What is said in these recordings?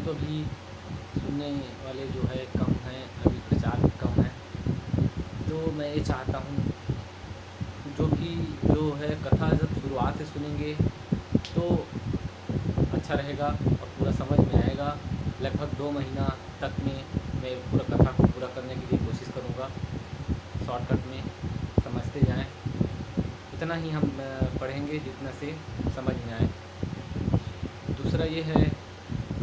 परंतु अभी सुनने वाले जो है कम हैं, अभी प्रचार भी कम है। तो मैं ये चाहता हूँ जो है कथा जब शुरुआत से सुनेंगे तो अच्छा रहेगा और पूरा समझ में आएगा। लगभग 2 महीना तक में मैं पूरा कथा को पूरा करने के लिए कोशिश करूँगा, शॉर्टकट में समझते जाएं। इतना ही हम पढ़ेंगे जितना से समझ में आए। दूसरा ये है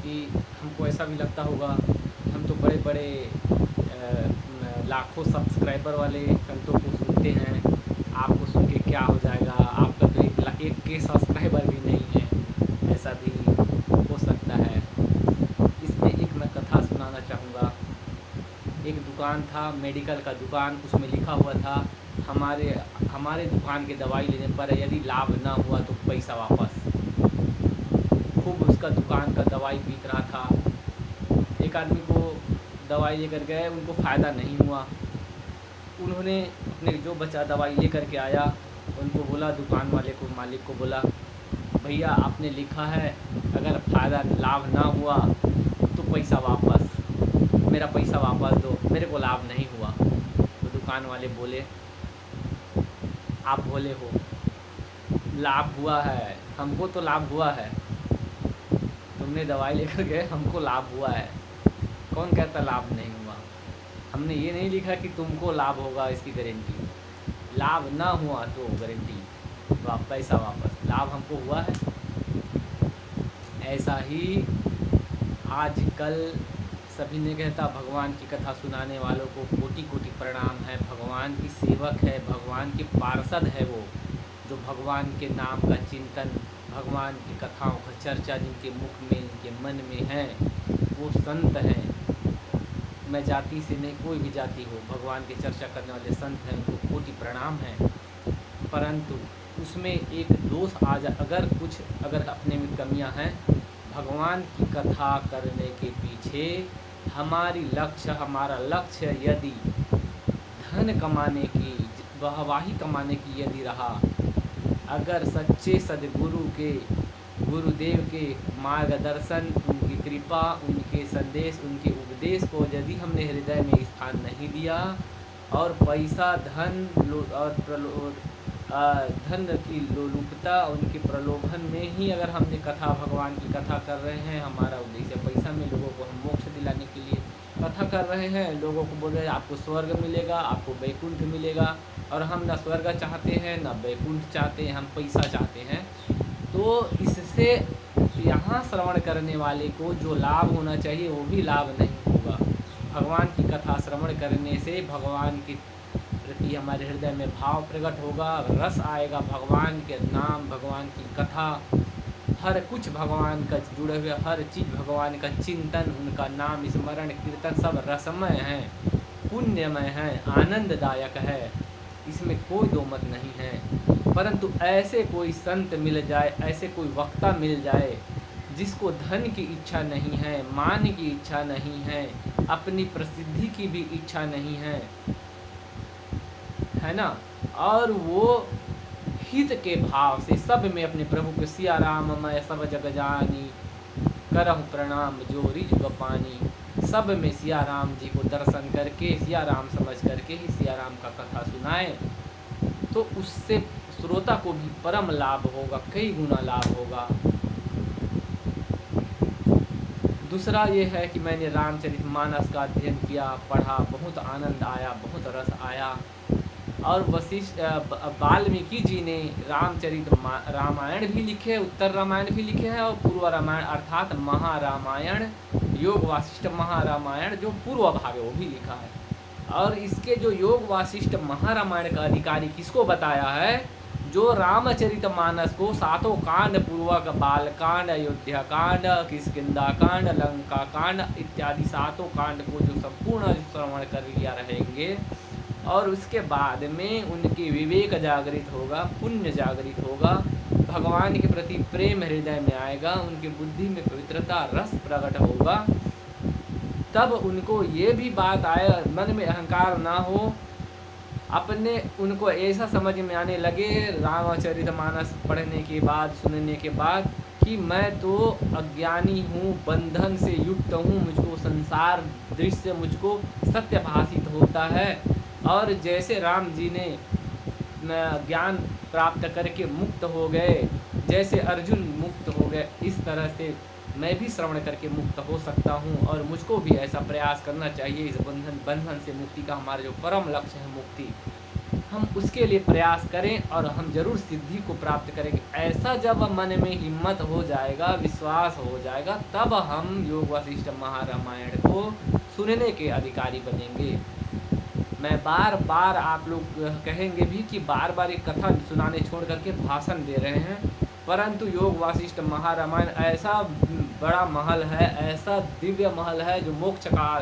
कि हमको ऐसा भी लगता होगा हम तो बड़े बड़े लाखों सब्सक्राइबर वाले संतों को सुनते हैं, आपको सुन के क्या हो जाएगा, आपका तो एक के सब्सक्राइबर भी नहीं है, ऐसा भी हो सकता है। इसमें एक मैं कथा सुनाना चाहूँगा। एक दुकान था, मेडिकल का दुकान, उसमें लिखा हुआ था हमारे दुकान के दवाई लेने पर यदि लाभ ना हुआ तो पैसा वापस। खूब उसका दुकान का दवाई बिक रहा था। एक आदमी को दवाई लेकर गए, उनको फ़ायदा नहीं हुआ। उन्होंने अपने जो बच्चा दवाई लेकर के आया उनको बोला, दुकान वाले को, मालिक को बोला, भैया आपने लिखा है अगर फ़ायदा लाभ ना हुआ तो पैसा वापस, मेरा पैसा वापस दो, मेरे को लाभ नहीं हुआ। तो दुकान वाले बोले, आप बोले हो लाभ हुआ है, हमको तो लाभ हुआ है, तुमने दवाई लेकर गए, हमको लाभ हुआ है। कौन कहता लाभ नहीं हुआ? हमने ये नहीं लिखा कि तुमको लाभ होगा इसकी गारंटी, लाभ ना हुआ तो गारंटी पैसा वापस, लाभ हमको हुआ है। ऐसा ही आजकल सभी ने कहता भगवान की कथा सुनाने वालों को कोटि कोटि प्रणाम है, भगवान की सेवक है, भगवान के पार्षद है वो, जो भगवान के नाम का चिंतन, भगवान की कथाओं का चर्चा जिनके मुख में, इनके मन में है, वो संत हैं। मैं जाति से नहीं, कोई भी जाति हो, भगवान की चर्चा करने वाले संत हैं, उनको कोटि प्रणाम है। परंतु उसमें एक दोष आ जा, अगर अपने में कमियां हैं, भगवान की कथा करने के पीछे हमारा लक्ष्य यदि धन कमाने की, वाहवाही कमाने की यदि रहा, अगर सच्चे सद्गुरु के, गुरुदेव के मार्गदर्शन, उनकी कृपा, उनके संदेश, उनके उपदेश को यदि हमने हृदय में स्थान नहीं दिया और पैसा, धन और धन की लोलुपता, उनके प्रलोभन में ही अगर हमने कथा, भगवान की कथा कर रहे हैं, हमारा उद्देश्य पैसा में लोगों को हम मोक्ष दिलाने के लिए कथा कर रहे हैं, लोगों को बोल रहे हैं आपको स्वर्ग मिलेगा, आपको वैकुंठ मिलेगा, और हम ना स्वर्ग चाहते हैं ना वैकुंठ चाहते हैं, हम पैसा चाहते हैं, तो इससे यहाँ श्रवण करने वाले को जो लाभ होना चाहिए वो भी लाभ नहीं होगा। भगवान की कथा श्रवण करने से भगवान की प्रति हमारे हृदय में भाव प्रकट होगा, रस आएगा, भगवान के नाम, भगवान की कथा, हर कुछ भगवान का जुड़े हुए, हर चीज़ भगवान का चिंतन, उनका नाम स्मरण कीर्तन सब रसमय है, पुण्यमय है, आनंददायक है, इसमें कोई दो मत नहीं है। परंतु ऐसे कोई संत मिल जाए, ऐसे कोई वक्ता मिल जाए जिसको धन की इच्छा नहीं है, मान की इच्छा नहीं है, अपनी प्रसिद्धि की भी इच्छा नहीं है ना, और वो हित के भाव से सब में अपने प्रभु के सिया राम मैं सब जग जानी, करहु प्रणाम जो रिज पानी, सब में सिया राम जी को दर्शन करके, सिया राम समझ करके ही सिया राम का कथा सुनाए, तो उससे श्रोता को भी परम लाभ होगा, कई गुना लाभ होगा। दूसरा ये है कि मैंने रामचरितमानस का अध्ययन किया, पढ़ा, बहुत आनंद आया, बहुत रस आया, और वाल्मीकि जी ने रामायण भी लिखे, उत्तर रामायण भी लिखे हैं, और पूर्व रामायण अर्थात महारामायण, योग वासिष्ठ महारामायण जो पूर्व भाग है वो भी लिखा है। और इसके जो योग वासिष्ठ महारामायण का अधिकारी किसको बताया है? जो रामचरितमानस को 7 कांड पूर्वक, बालकांड, अयोध्या कांड, किष्किंधा कांड, लंका कांड इत्यादि 7 कांड को जो संपूर्ण श्रवण कर लिया रहेंगे, और उसके बाद में उनके विवेक जागृत होगा, पुण्य जागृत होगा, भगवान के प्रति प्रेम हृदय में आएगा, उनकी बुद्धि में पवित्रता, रस प्रकट होगा, तब उनको ये भी बात आए, मन में अहंकार ना हो, अपने उनको ऐसा समझ में आने लगे रामचरितमानस पढ़ने के बाद, सुनने के बाद, कि मैं तो अज्ञानी हूँ, बंधन से युक्त हूँ, मुझको संसार दृश्य मुझको सत्य भाषित होता है। और जैसे राम जी ने ज्ञान प्राप्त करके मुक्त हो गए, जैसे अर्जुन मुक्त हो गए, इस तरह से मैं भी श्रवण करके मुक्त हो सकता हूँ। और मुझको भी ऐसा प्रयास करना चाहिए, इस बंधन से मुक्ति का हमारा जो परम लक्ष्य है मुक्ति, हम उसके लिए प्रयास करें और हम जरूर सिद्धि को प्राप्त करेंगे। ऐसा जब मन में हिम्मत हो जाएगा, विश्वास हो जाएगा, तब हम योग वशिष्ठ महारामायण को सुनने के अधिकारी बनेंगे। मैं बार बार आप लोग कहेंगे भी कि बार बार एक कथा सुनाने छोड़ करके भाषण दे रहे हैं, परंतु योग वशिष्ठ महारामायण ऐसा बड़ा महल है, ऐसा दिव्य महल है जो मोक्ष का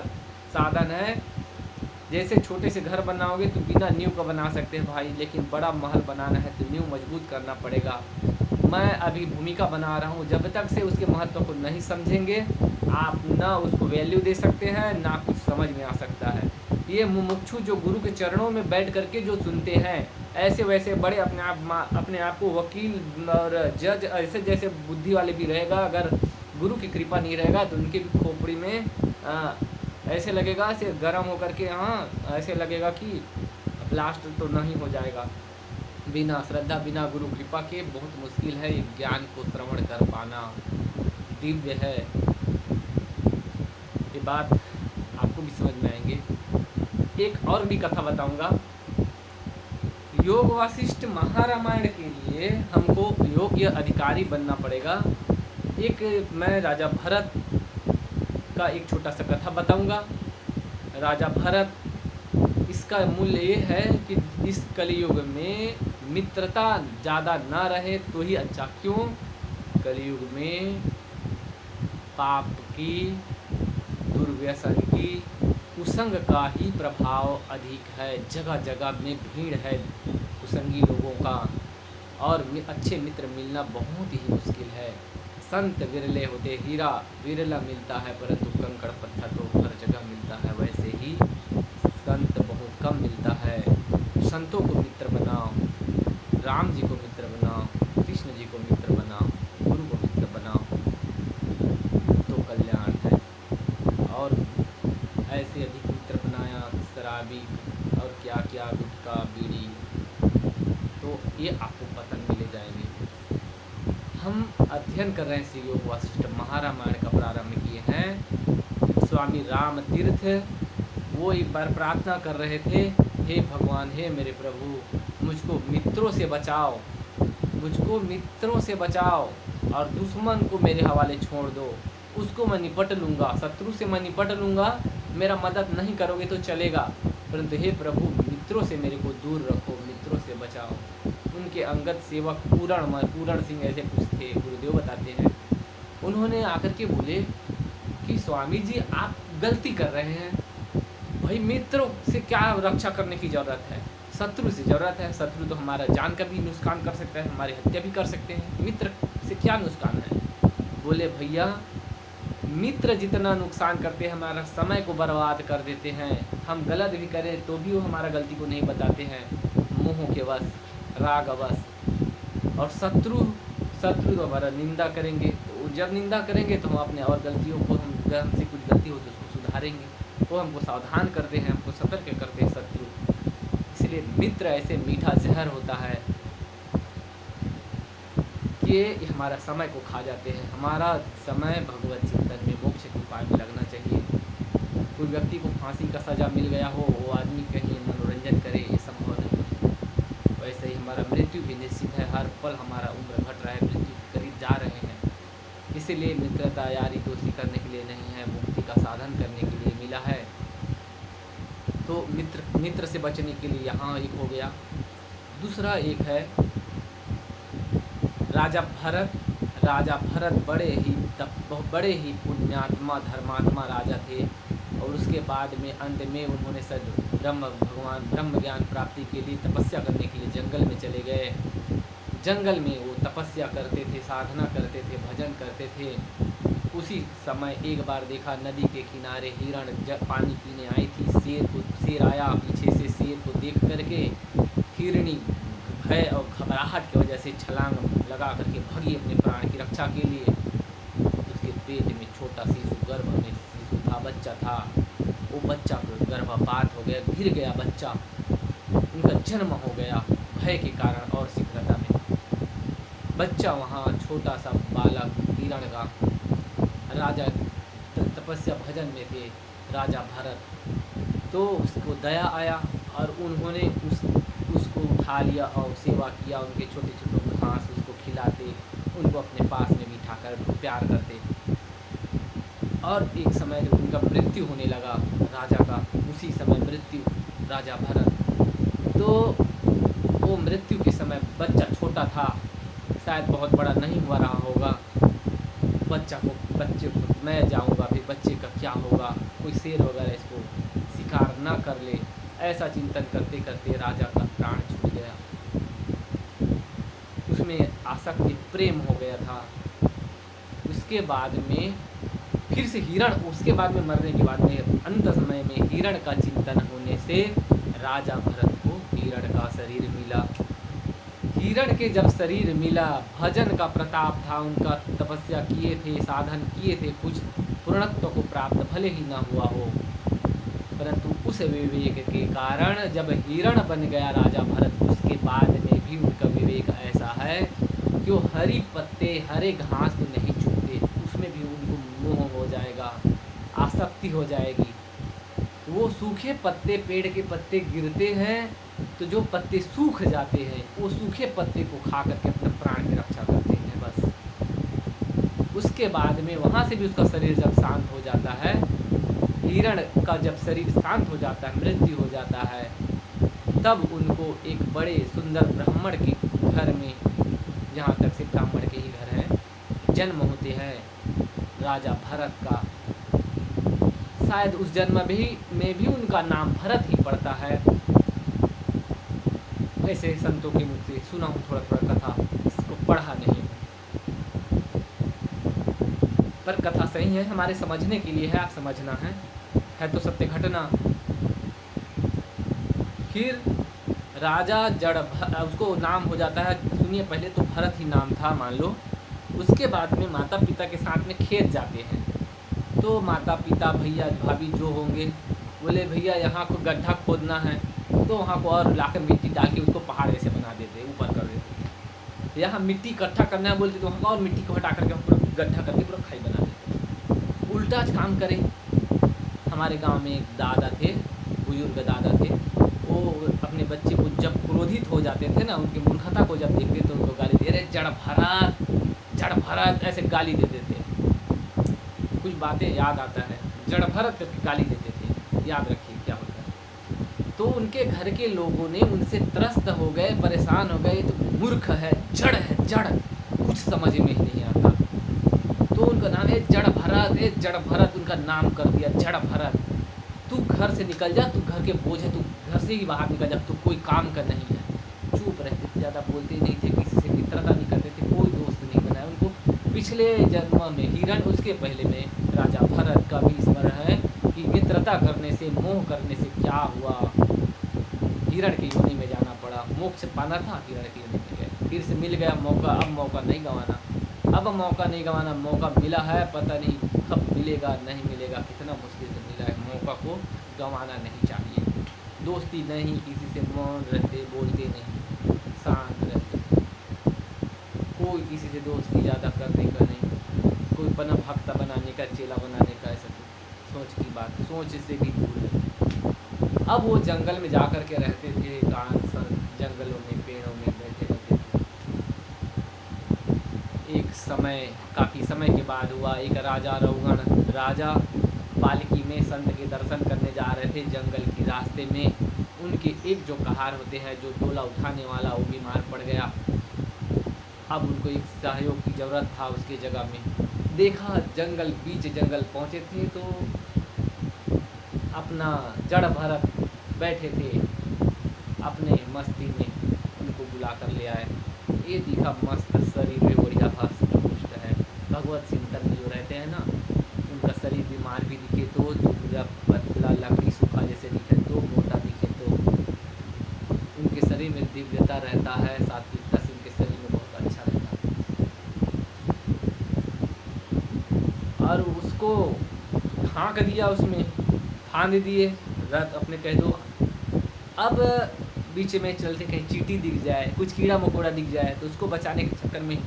साधन है। जैसे छोटे से घर बनाओगे तो बिना नींव का बना सकते हैं भाई, लेकिन बड़ा महल बनाना है तो नींव मजबूत करना पड़ेगा। मैं अभी भूमिका बना रहा हूँ, जब तक से उसके महत्व को नहीं समझेंगे आप ना उसको वैल्यू दे सकते हैं, ना कुछ समझ में आ सकता है। ये मुमुक्षु जो गुरु के चरणों में बैठ करके जो सुनते हैं, ऐसे वैसे बड़े अपने आप को वकील और जज ऐसे जैसे बुद्धि वाले भी रहेगा, अगर गुरु की कृपा नहीं रहेगा तो उनके भी खोपड़ी में ऐसे लगेगा से गर्म होकर के, हाँ ऐसे लगेगा कि ब्लास्ट तो नहीं हो जाएगा। बिना श्रद्धा बिना गुरु कृपा के बहुत मुश्किल है ज्ञान को श्रवण कर पाना, दिव्य है। ये बात आपको भी समझ में आएंगे। एक और भी कथा बताऊंगा। योग वशिष्ठ महारामायण के लिए हमको योग्य अधिकारी बनना पड़ेगा। एक मैं राजा भरत का एक छोटा सा कथा बताऊंगा। राजा भरत, इसका मूल्य ये है कि इस कलयुग में मित्रता ज़्यादा ना रहे तो ही अच्छा। क्यों? कलयुग में पाप की, दुर्व्यसन की, कुसंग का ही प्रभाव अधिक है। जगह जगह में भीड़ है कुसंगी लोगों का, और अच्छे मित्र मिलना बहुत ही मुश्किल है। संत विरले होते, हीरा विरला मिलता है परंतु कंकड़ पत्थर तो हर जगह मिलता है। वैसे ही संत बहुत कम मिलता है। संतों को मित्र बनाओ, राम जी को मित्र बनाओ, कृष्ण जी को मित्र बनाओ, गुरु को मित्र बनाओ तो कल्याण है। और ऐसे अधिक मित्र बनाया शराबी और क्या क्या, गुटखा बीड़ी, तो ये आपको पतन मिले जाएंगे। हम अध्ययन कर रहे हैं श्री योग वशिष्ठ महारामायण का प्रारंभ किए हैं। स्वामी राम तीर्थ वो एक बार प्रार्थना कर रहे थे, हे भगवान, हे मेरे प्रभु, मुझको मित्रों से बचाओ, मुझको मित्रों से बचाओ और दुश्मन को मेरे हवाले छोड़ दो। उसको मैं निपट लूँगा, शत्रु से मैं निपट लूँगा, मेरा मदद नहीं करोगे तो चलेगा, परंतु हे प्रभु मित्रों से मेरे को दूर रखो, मित्रों से बचाओ। उनके अंगद सेवक पूरण सिंह ऐसे कुछ थे, गुरुदेव बताते हैं। उन्होंने आकर के बोले कि स्वामी जी आप गलती कर रहे हैं, भाई मित्रों से क्या रक्षा करने की ज़रूरत है, शत्रु से ज़रूरत है। शत्रु तो हमारा जान का भी नुकसान कर सकता है, हमारी हत्या भी कर सकते हैं, मित्र से क्या नुकसान है। बोले भैया मित्र जितना नुकसान करते हैं, हमारा समय को बर्बाद कर देते हैं, हम गलत भी करें तो भी वो हमारा गलती को नहीं बताते हैं, मोह के वश, राग वश। और शत्रु तो हमारा निंदा करेंगे, तो जब निंदा करेंगे तो हम अपने और गलतियों को, हमसे कुछ गलती हो तो उसको सुधारेंगे, वो हमको सावधान करते हैं, हमको सतर्क करते हैं शत्रु। इसलिए मित्र ऐसे मीठा जहर होता है कि ये हमारा समय को खा जाते हैं। हमारा समय भगवत चिंतन में, मोक्ष के उपाय में लगना चाहिए। कोई व्यक्ति को फांसी का सज़ा मिल गया हो, वो आदमी कहीं मनोरंजन करे, ये संभव नहीं। वैसे ही हमारा मृत्यु भी निश्चित है, हर पल हमारा उम्र घट रहा है, मृत्यु के करीब जा रहे हैं। इसीलिए मित्रता यारी दोस्ती करने के लिए नहीं है, मुक्ति का साधन करने के लिए मिला है। तो मित्र से बचने के लिए यहाँ एक हो गया। दूसरा एक है राजा भरत बड़े ही पुण्यात्मा धर्मात्मा राजा थे। और उसके बाद में अंत में उन्होंने ब्रह्म ज्ञान प्राप्ति के लिए तपस्या करने के लिए जंगल में चले गए। जंगल में वो तपस्या करते थे, साधना करते थे, भजन करते थे। उसी समय एक बार देखा नदी के किनारे हिरण पानी पीने आई थी। शेर आया पीछे से, शेर को देख करके हिरणी भय और घबराहट की वजह से छलांग लगा करके भागी अपने प्राण की रक्षा के लिए। उसके पेट में छोटा शिशु, गर्भ में शिशु था, बच्चा था। वो बच्चा को गर्भपात हो गया, गिर गया बच्चा, उनका जन्म हो गया भय के कारण और शीघ्रता में। बच्चा वहाँ छोटा सा बालक हिरण का, राजा तपस्या भजन में थे राजा भरत, तो उसको दया आया और उन्होंने उसको उठा लिया और सेवा किया। उनके छोटे छोटे घास उसको खिलाते, उनको अपने पास में बिठा कर प्यार करते। और एक समय जब उनका मृत्यु होने लगा राजा का, उसी समय मृत्यु राजा भरत, तो वो मृत्यु के समय बच्चा छोटा था, शायद बहुत बड़ा नहीं हुआ रहा होगा। बच्चे को मैं जाऊंगा, फिर बच्चे का क्या होगा, कोई शेर वगैरह इसको शिकार ना कर ले, ऐसा चिंतन करते करते राजा का प्राण छूट गया। उसमें आसक्ति, प्रेम हो गया था। उसके बाद में फिर से हिरण, उसके बाद में मरने के बाद में अंत समय में हिरण का चिंतन होने से राजा भरत को हिरण का शरीर मिला। हिरण के जब शरीर मिला, भजन का प्रताप था, उनका तपस्या किए थे, साधन किए थे, कुछ पूर्णत्व को प्राप्त भले ही ना हुआ हो, परंतु उस विवेक के कारण जब हिरण बन गया राजा भरत, उसके बाद में भी उनका विवेक ऐसा है कि वो हरी पत्ते, हरे घास को नहीं छूते, उसमें भी उनको मोह हो जाएगा, आसक्ति हो जाएगी। वो सूखे पत्ते, पेड़ के पत्ते गिरते हैं तो जो पत्ते सूख जाते हैं, वो सूखे पत्ते को खा करके अपने प्राण की रक्षा करते हैं बस। उसके बाद में वहाँ से भी उसका शरीर जब शांत हो जाता है, हिरण का जब शरीर शांत हो जाता है, मृत्यु हो जाता है, तब उनको एक बड़े सुंदर ब्राह्मण के घर में, जहाँ तक से ब्राह्मण के ही घर है, जन्म होते हैं राजा भरत का। शायद उस जन्म में भी उनका नाम भरत ही पड़ता है। ऐसे संतों के मुख से सुना हूँ थोड़ा थोड़ा कथा, इसको पढ़ा नहीं, पर कथा सही है, हमारे समझने के लिए है, आप समझना है तो सत्य घटना। फिर राजा उसको नाम हो जाता है, सुनिए, पहले तो भरत ही नाम था मान लो। उसके बाद में माता पिता के साथ में खेत जाते हैं, तो माता पिता, भैया भाभी जो होंगे, बोले भैया यहाँ को गड्ढा खोदना है, तो वहाँ को और लाकर मिट्टी डाल के उसको पहाड़ जैसे बना देते, ऊपर कर देते। यहाँ मिट्टी इकट्ठा करना है बोलते, तो वहाँ का और मिट्टी को हटा करके पूरा गड्ढा करके पूरा खाई बना देते। उल्टा काम करें। हमारे गांव में एक दादा थे, बुजुर्ग दादा थे, वो अपने बच्चे को जब क्रोधित हो जाते थे ना, उनकी मूर्खता को जब देखते तो उनको गाली दे रहे, जड़ भरत ऐसे गाली देते थे। कुछ बातें याद आता है, जड़ भरत करके गाली देते थे, याद रखिए क्या होता है। तो उनके घर के लोगों ने उनसे त्रस्त हो गए, परेशान हो गए, तो मूर्ख है, जड़ कुछ समझ में ही नहीं आता, तो उनका नाम है जड़ भरत, उनका नाम कर दिया जड़ भरत। तू घर से निकल जा, तू घर के बोझ है, तू घर से ही बाहर निकल जा, तू कोई काम का नहीं है। चुप रहते थे, ज़्यादा बोलते नहीं थे, किसी से मित्रता नहीं करते थे, कोई दोस्त नहीं बनाया उनको। पिछले जन्म में हिरण, उसके पहले में राजा भरत का भी स्मरण है कि मित्रता करने से, मोह करने से क्या हुआ, हिरण की योनि में जाना पड़ा। मोक्ष पाना था, हिरण की योनि में गए, फिर से मिल गया मौका, अब मौका नहीं गंवाना, मौका मिला है, पता नहीं कब मिलेगा, नहीं मिलेगा, कितना मुश्किल से मिला है, मौका को गंवाना नहीं चाहिए। दोस्ती नहीं, किसी से मौन रहते, बोलते नहीं, शांत रहते, कोई किसी से दोस्ती ज़्यादा करने का नहीं, कोई बना भक्त बनाने का, चेला बनाने का, ऐसा सोच की बात, सोच से भी दूर है। अब वो जंगल में जा कर के रहते थे, जंगलों में, पेड़ों में बैठे रहते थे। एक समय, काफ़ी समय के बाद हुआ, एक राजा पालकी में संत के दर्शन करने जा रहे थे जंगल के रास्ते में। उनके एक जो कहार होते हैं, जो डोला उठाने वाला, वो बीमार पड़ गया। अब उनको एक सहयोग की ज़रूरत था उसके जगह में। देखा बीच जंगल पहुँचे थे, तो अपना जड़ भरत बैठे थे अपने मस्ती में, उनको बुला कर ले आए। ये दिखा मस्त शरीर में बढ़िया हस्त पुष्ट है, भगवत चिंतन में जो रहते हैं ना, उनका शरीर बीमार भी दिखे तो पूरा पतला, लकड़ी सूखा जैसे दिखे तो, मोटा दिखे तो, उनके शरीर में दिव्यता रहता है, सात्विकता से उनके शरीर में बहुत अच्छा रहता है। और उसको ढाँक दिया, उसमें फांद दिए, रथ अपने कह दो। अब बीच में चलते कहीं चींटी दिख जाए, कुछ कीड़ा मकोड़ा दिख जाए, तो उसको बचाने के चक्कर में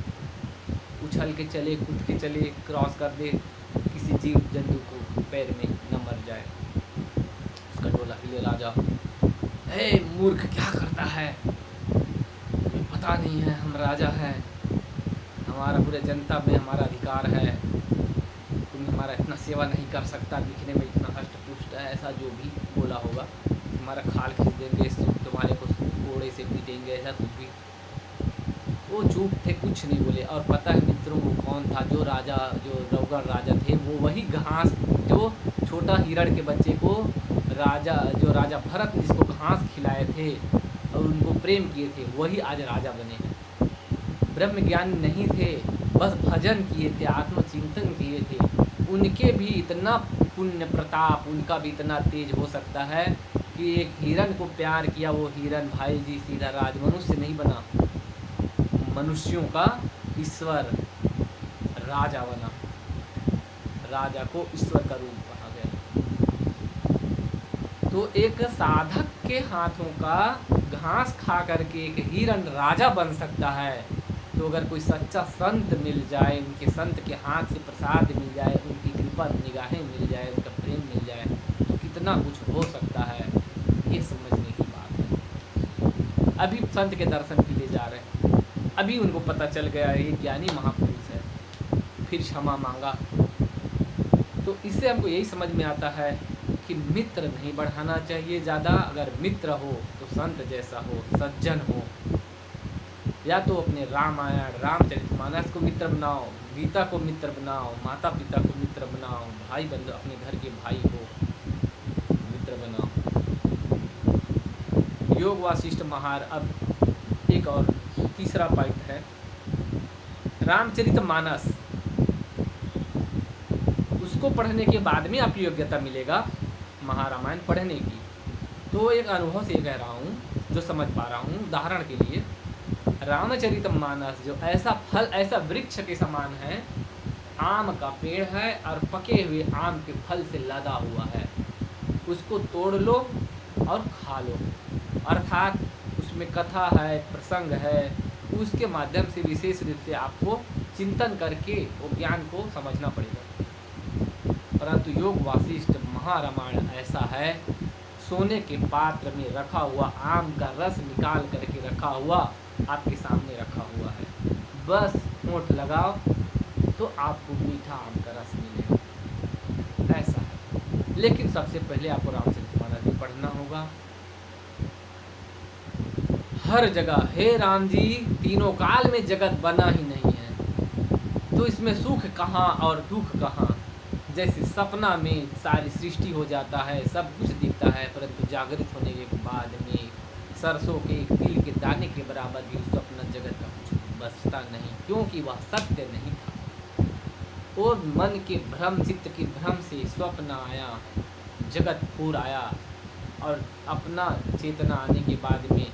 उछल के चले, कूद के चले, क्रॉस कर दे, किसी जीव जंतु को पैर में न मर जाए। उसका डोला हिले। राजा, हे मूर्ख, क्या करता है? तुम्हें पता नहीं है हम राजा हैं, हमारा पूरे जनता में हमारा अधिकार है, तुम हमारा इतना सेवा नहीं कर सकता, दिखने में इतना हष्ट पुष्ट है, ऐसा जो भी बोला होगा, तुम्हारा खाल खींच देंगे, तुम्हारे को घोड़े से पीटेंगे, ऐसा कुछ भी। वो चुप थे, कुछ नहीं बोले। और पता है मित्रों वो कौन था? जो राजा, जो रौगण राजा थे, वो वही घास, जो छोटा हिरण के बच्चे को राजा, जो राजा भरत जिसको घास खिलाए थे और उनको प्रेम किए थे, वही आज राजा बने हैं। ब्रह्म ज्ञान नहीं थे, बस भजन किए थे, आत्मचिंतन किए थे। उनके भी इतना पुण्य प्रताप, उनका भी इतना तेज हो सकता है कि एक हिरण को प्यार किया, वो हिरण भाई जी सीधा राज मनुष्य नहीं बना, मनुष्यों का ईश्वर राजा बना। राजा को ईश्वर का रूप कहा गया। तो एक साधक के हाथों का घास खा करके एक हिरण राजा बन सकता है। तो अगर कोई सच्चा संत मिल जाए, उनके संत के हाथ से प्रसाद मिल जाए, उनकी कृपा निगाहें मिल जाए, उनका प्रेम मिल जाए, तो कितना कुछ हो सकता है, ये समझने की बात है। अभी संत के दर्शन के लिए जा रहे हैं, अभी उनको पता चल गया ये ज्ञानी महापुरुष है, फिर क्षमा मांगा। तो इससे हमको यही समझ में आता है कि मित्र नहीं बढ़ाना चाहिए ज़्यादा। अगर मित्र हो तो संत जैसा हो, सज्जन हो। या तो अपने रामायण, रामचरितमानस को मित्र बनाओ, गीता को मित्र बनाओ, माता पिता को मित्र बनाओ, भाई बंधु अपने घर के भाई को मित्र बनाओ। योग वासिष्ठ महार। अब एक और तीसरा पॉइंट है रामचरितमानस। उसको पढ़ने के बाद में आपकी योग्यता मिलेगा महारामायण पढ़ने की। तो एक अनुभव से कह रहा हूँ, जो समझ पा रहा हूँ। उदाहरण के लिए रामचरितमानस जो ऐसा फल, ऐसा वृक्ष के समान है, आम का पेड़ है और पके हुए आम के फल से लदा हुआ है। उसको तोड़ लो और खा लो। अर्थात उसमें कथा है, प्रसंग है, उसके माध्यम से विशेष रूप से आपको चिंतन करके वो ज्ञान को समझना पड़ेगा। परंतु योग वासिष्ठ महारामायण ऐसा है, सोने के पात्र में रखा हुआ आम का रस निकाल करके रखा हुआ, आपके सामने रखा हुआ है। बस होंठ लगाओ तो आपको मीठा आम का रस मिलेगा, ऐसा है। लेकिन सबसे पहले आपको रामचरितमानस भी पढ़ना होगा। हर जगह हे राम जी, तीनों काल में जगत बना ही नहीं है, तो इसमें सुख कहाँ और दुख कहाँ। जैसे सपना में सारी सृष्टि हो जाता है, सब कुछ दिखता है, परंतु जागृत होने के बाद में सरसों के तिल के दाने के बराबर भी उस स्वप्न जगत का कुछ बचता नहीं, क्योंकि वह सत्य नहीं था। और मन के भ्रम, चित्त के भ्रम से स्वप्न आया, जगत पूर आया, और अपना चेतना आने के बाद में,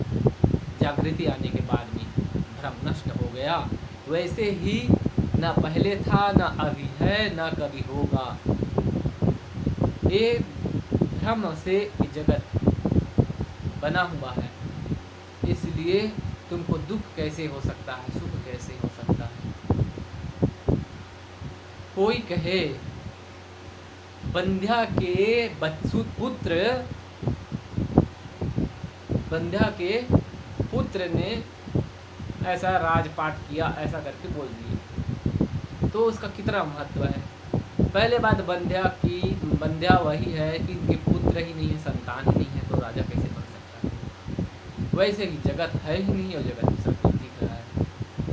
जागृति आने के बाद में भ्रम नष्ट हो गया। वैसे ही न पहले था, न अभी है, न कभी होगा। ये भ्रम से जगत बना हुआ है, इसलिए तुमको दुख कैसे हो सकता है, सुख कैसे हो सकता है। कोई कहे बंध्या के पुत्र ने ऐसा राजपाट किया, ऐसा करके बोल दिए, तो उसका कितना महत्व है। पहले बात बंध्या वही है कि इनके पुत्र ही नहीं है, संतान ही नहीं है, तो राजा कैसे बन सकता है। वैसे ही जगत है ही नहीं और जगत में सब कुछ दिख रहा है,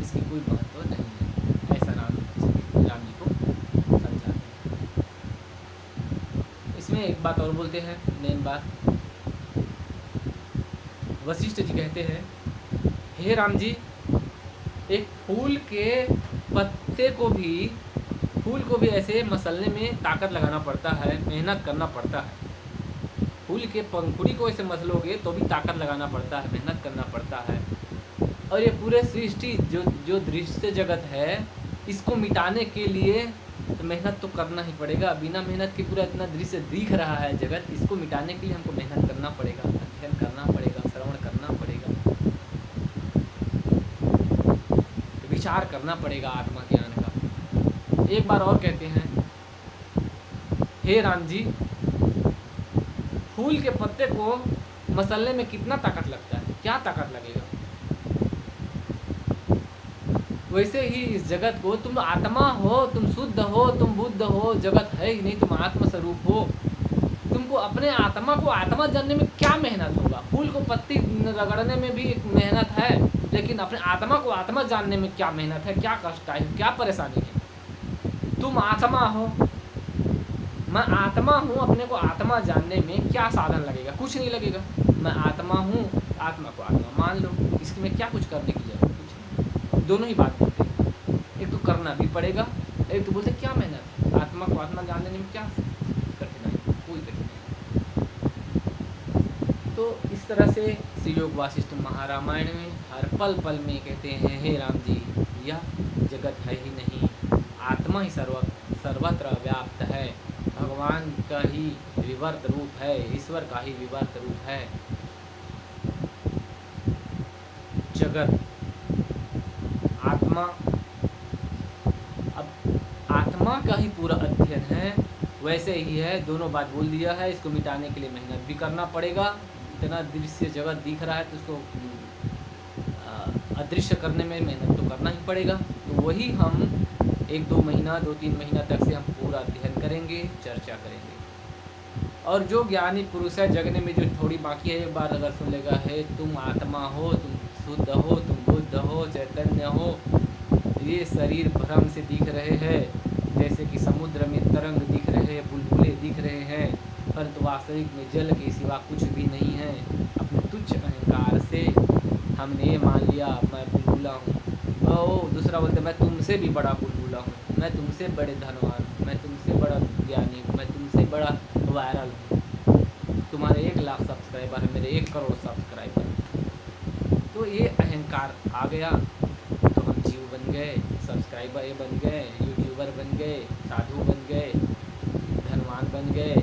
इसकी कोई महत्व नहीं है। ऐसा राम जी को समझाते हैं। इसमें एक बात और बोलते हैं, मेन बात। वशिष्ठ जी कहते हैं, हे राम जी, एक फूल के पत्ते को भी, फूल को भी ऐसे मसलने में ताकत लगाना पड़ता है, मेहनत करना पड़ता है। फूल के पंखुड़ी को ऐसे मसलोगे तो भी ताकत लगाना पड़ता है, मेहनत करना पड़ता है। और ये पूरे सृष्टि जो जो दृश्य जगत है, इसको मिटाने के लिए तो मेहनत तो करना ही पड़ेगा। बिना मेहनत के पूरा इतना दृश्य दिख रहा है जगत, इसको मिटाने के लिए हमको मेहनत करना पड़ेगा, अध्ययन करना पड़ेगा, श्रवण करना पड़ेगा, विचार करना पड़ेगा आत्मा ज्ञान का। एक बार और कहते हैं, हे राम जी, फूल के पत्ते को मसलने में कितना ताकत लगता है, क्या ताकत लगेगा? वैसे ही इस जगत को, तुम आत्मा हो, तुम शुद्ध हो, तुम बुद्ध हो, जगत है ही नहीं, तुम आत्म स्वरूप हो। तुमको अपने आत्मा को आत्मा जानने में क्या मेहनत होगा? फूल को पत्ती रगड़ने में भी एक मेहनत है, लेकिन अपने आत्मा को आत्मा जानने में क्या मेहनत है, क्या कष्ट है, क्या परेशानी है? तुम आत्मा हो, मैं आत्मा हूँ, अपने को आत्मा जानने में क्या साधन लगेगा? कुछ नहीं लगेगा। मैं आत्मा हूँ, आत्मा को आत्मा मान लो, इसमें क्या कुछ करने की जरूरत? कुछ नहीं। दोनों ही बात बोलते हैं, एक तो करना भी पड़ेगा, एक तो बोलते क्या मेहनत है, आत्मा को आत्मा जानने में क्या कठिनाई, कोई कठिनाई। तो इस तरह से श्री योग वासिष्ठ महारामायण में हर पल पल में कहते हैं, हे राम जी, यह जगत है ही नहीं, आत्मा ही सर्वत्र व्याप्त है, भगवान का ही विवर्त रूप है, ईश्वर का ही विवर्त रूप है जगत, आत्मा। अब आत्मा का ही पूरा अध्ययन है, वैसे ही है, दोनों बात बोल दिया है। इसको मिटाने के लिए मेहनत भी करना पड़ेगा। इतना दृश्य जगत दिख रहा है तो उसको अदृश्य करने में मेहनत तो करना ही पड़ेगा। तो वही हम 1-2 महीना 2-3 महीना तक से हम पूरा अध्ययन करेंगे, चर्चा करेंगे। और जो ज्ञानी पुरुष है, जगने में जो थोड़ी बाकी है, एक बार अगर सुन लेगा, है तुम आत्मा हो, तुम शुद्ध हो, तुम बुद्ध हो, चैतन्य हो, ये शरीर भ्रम से दिख रहे हैं, जैसे कि समुद्र में तरंग दिख रहे हैं, बुलबुले दिख रहे हैं, परंतु वास्तविक में जल के सिवा कुछ भी नहीं है। अपने तुच्छ अहंकार से हमने ये मान लिया मैं बुलबुला हूँ, और दूसरा बोलते मैं तुमसे भी बड़ा बुलबुला हूँ, मैं तुमसे बड़े धनवान हूँ, मैं तुमसे बड़ा ज्ञानी हूँ, मैं तुमसे बड़ा वायरल हूँ, तुम्हारे 1 लाख सब्सक्राइबर है, मेरे 1 करोड़ सब्सक्राइबर। तो ये अहंकार आ गया तो हम जीव बन गए, सब्सक्राइबर बन गए, यूट्यूबर बन गए, साधु बन गए, धनवान बन गए।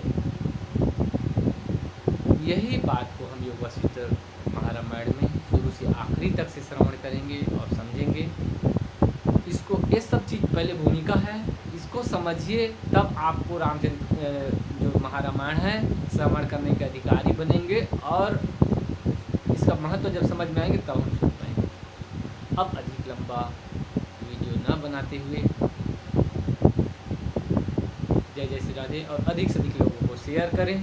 यही बात को हम योग वशिष्ठ महारामायण में शुरू से आखिरी तक से श्रवण करेंगे और समझेंगे। इसको ये सब चीज़ पहले भूमिका है, इसको समझिए, तब आपको रामचरित्र जो महारामायण है श्रवण करने के अधिकारी बनेंगे, और इसका महत्व जब समझ में आएंगे तब हम सुन पाएंगे। अब अधिक लंबा वीडियो न बनाते हुए, जय जय श्री राधे, और अधिक से अधिक लोगों को शेयर करें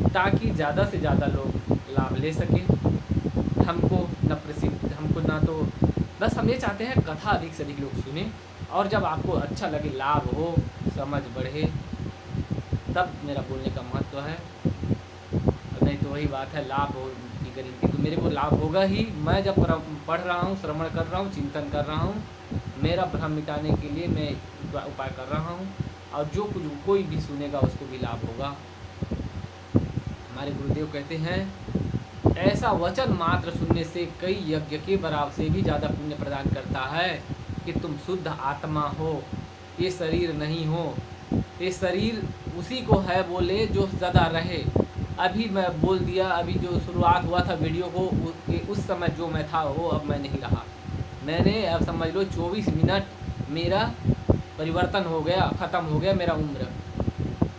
ताकि ज़्यादा से ज़्यादा लोग लाभ ले सकें। हमको न प्रसिद्ध, हमको ना तो बस हम ये चाहते हैं कथा अधिक से अधिक लोग सुने, और जब आपको अच्छा लगे, लाभ हो, समझ बढ़े, तब मेरा बोलने का महत्व है। नहीं तो वही बात है, लाभ हो की गारंटी तो मेरे को लाभ होगा ही। मैं जब पढ़ रहा हूँ, श्रवण कर रहा हूँ, चिंतन कर रहा हूँ, मेरा भ्रम मिटाने के लिए मैं उपाय कर रहा हूँ, और जो कुछ कोई भी सुनेगा उसको भी लाभ होगा। हमारे गुरुदेव कहते हैं, ऐसा वचन मात्र सुनने से कई यज्ञ के बराबर से भी ज़्यादा पुण्य प्रदान करता है कि तुम शुद्ध आत्मा हो, ये शरीर नहीं हो। ये शरीर उसी को है बोले जो सदा रहे। अभी मैं बोल दिया, अभी जो शुरुआत हुआ था वीडियो को, उस समय जो मैं था वो अब मैं नहीं रहा। मैंने अब समझ लो 24 मिनट मेरा परिवर्तन हो गया, ख़त्म हो गया मेरा उम्र,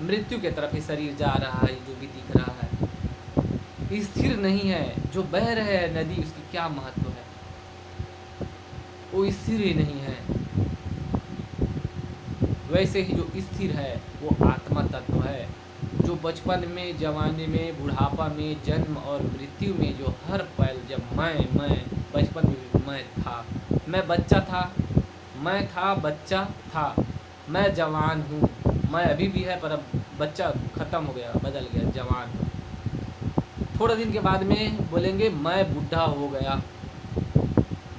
मृत्यु के तरफ ही शरीर जा रहा है। जो भी दिख रहा है स्थिर नहीं है, जो बह रहे है नदी उसकी क्या महत्व है, वो स्थिर ही नहीं है। वैसे ही जो स्थिर है वो आत्मा तत्व है, जो बचपन में, जवानी में, बुढ़ापा में, जन्म और मृत्यु में जो हर पल, जब मैं बचपन में भी मैं था, मैं बच्चा था, मैं था, बच्चा था, मैं जवान हूँ, मैं अभी भी है, पर अब बच्चा ख़त्म हो गया, बदल गया, जवान हूँ। थोड़े दिन के बाद में बोलेंगे मैं बूढ़ा हो गया,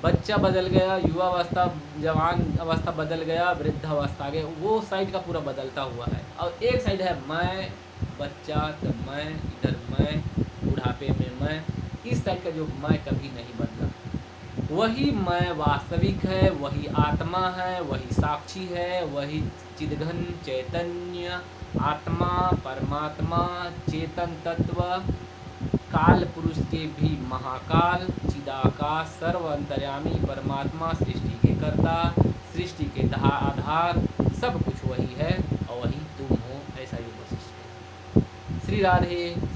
बच्चा बदल गया, युवा अवस्था, जवान अवस्था बदल गया, वृद्धावस्था आ गया। वो साइड का पूरा बदलता हुआ है, और एक साइड है मैं बच्चा, तो मैं इधर, मैं बुढ़ापे में, मैं इस साइड का जो मैं कभी नहीं बदला। वही मैं वास्तविक है, वही आत्मा है, वही साक्षी है, वही चिदघन चैतन्य आत्मा परमात्मा चेतन तत्व काल पुरुष के भी महाकाल चिदाकाश सर्व अंतर्यामी परमात्मा सृष्टि के कर्ता सृष्टि के आधार सब कुछ वही है और वही तुम हो। ऐसा ही वशिष्ठ है। श्री राधे।